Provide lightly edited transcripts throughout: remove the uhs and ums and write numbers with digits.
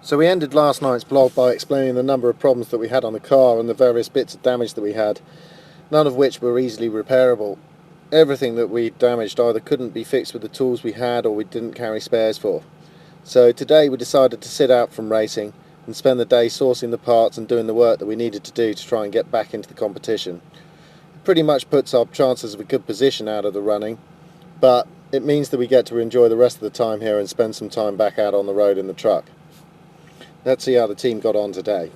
So we ended last night's vlog by explaining the number of problems that we had on the car and the various bits of damage that we had, none of which were easily repairable. Everything that we damaged either couldn't be fixed with the tools we had or we didn't carry spares for. So today we decided to sit out from racing and spend the day sourcing the parts and doing the work that we needed to do to try and get back into the competition. It pretty much puts our chances of a good position out of the running, but it means that we get to enjoy the rest of the time here and spend some time back out on the road in the truck. Let's see how the team got on today.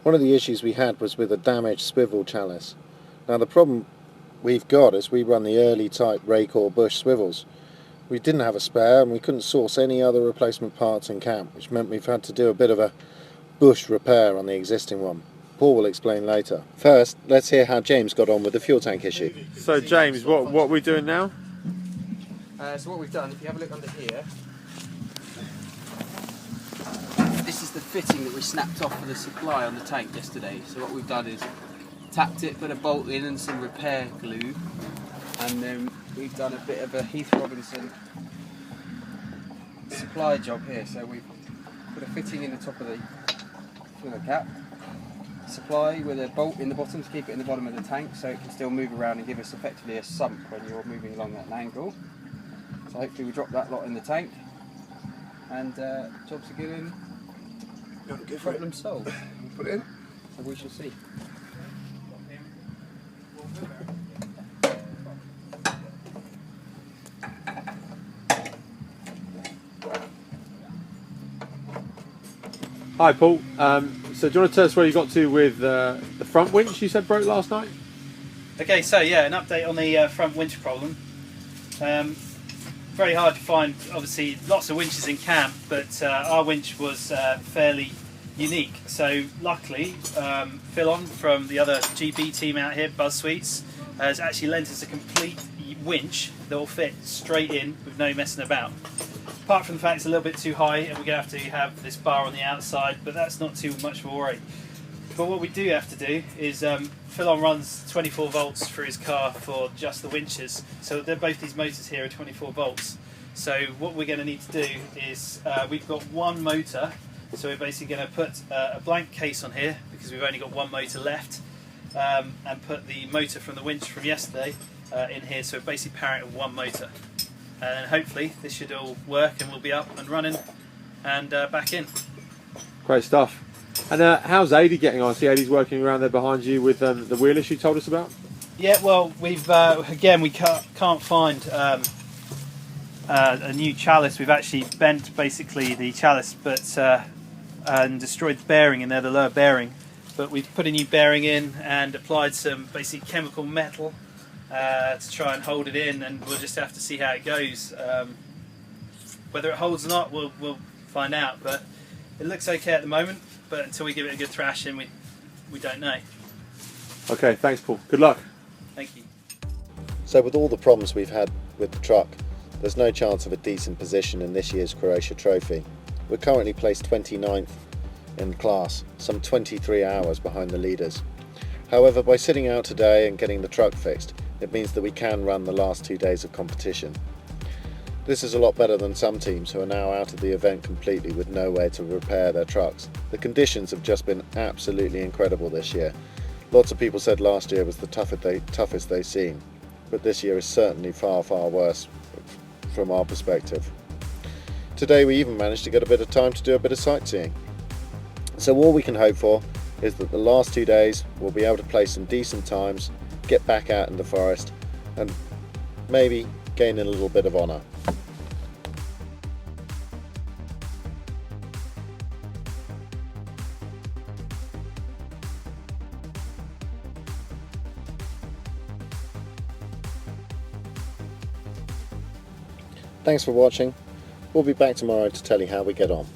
One of the issues we had was with a damaged swivel chalice. Now the problem we've got is we run the early type rake or bush swivels. We didn't have a spare and we couldn't source any other replacement parts in camp, which meant we've had to do a bit of a bush repair on the existing one. Paul will explain later. First, let's hear how James got on with the fuel tank issue. So James, what are we doing now? So what we've done, if you have a look under here, this is the fitting that we snapped off for the supply on the tank yesterday. So what we've done is tapped it, put a bolt in and some repair glue, and then we've done a bit of a Heath Robinson supply job here. So we've put a fitting in the top of the fuel cap, supply with a bolt in the bottom to keep it in the bottom of the tank so it can still move around and give us effectively a sump when you're moving along at an angle. So hopefully we drop that lot in the tank and jobs are good and problem solved. Put it in. So we shall see. Hi Paul, so do you want to tell us where you got to with the front winch you said broke last night? Okay, so yeah, an update on the front winch problem. Very hard to find, obviously lots of winches in camp, but our winch was fairly unique. So luckily, Phil from the other GB team out here, Buzz Sweets, has actually lent us a complete winch that will fit straight in with no messing about. Apart from the fact it's a little bit too high and we're going to have this bar on the outside, but that's not too much of a worry. But what we do have to do is Phil runs 24 volts through his car for just the winches, so both these motors here are 24 volts. So what we're going to need to do is we've got one motor, so we're basically going to put a blank case on here because we've only got one motor left, and put the motor from the winch from yesterday in here, so we're basically powering it with one motor. And hopefully this should all work and we'll be up and running and back in. Great stuff. And how's Adi getting on? I see Adi's working around there behind you with the wheel issue you told us about? Yeah, well, we've again we can't find a new chalice. We've actually bent basically the chalice, but and destroyed the bearing in there, the lower bearing. But we've put a new bearing in and applied some basic chemical metal to try and hold it in, and we'll just have to see how it goes. Whether it holds or not, we'll find out. But it looks okay at the moment. But until we give it a good thrashing, we don't know. Okay, thanks Paul. Good luck. Thank you. So with all the problems we've had with the truck, there's no chance of a decent position in this year's Croatia Trophy. We're currently placed 29th in class, some 23 hours behind the leaders. However, by sitting out today and getting the truck fixed, it means that we can run the last 2 days of competition. This is a lot better than some teams who are now out of the event completely with nowhere to repair their trucks. The conditions have just been absolutely incredible this year. Lots of people said last year was the toughest they've seen, but this year is certainly far, far worse from our perspective. Today we even managed to get a bit of time to do a bit of sightseeing. So all we can hope for is that the last 2 days we'll be able to play some decent times, get back out in the forest and maybe gain a little bit of honour. Thanks for watching. We'll be back tomorrow to tell you how we get on.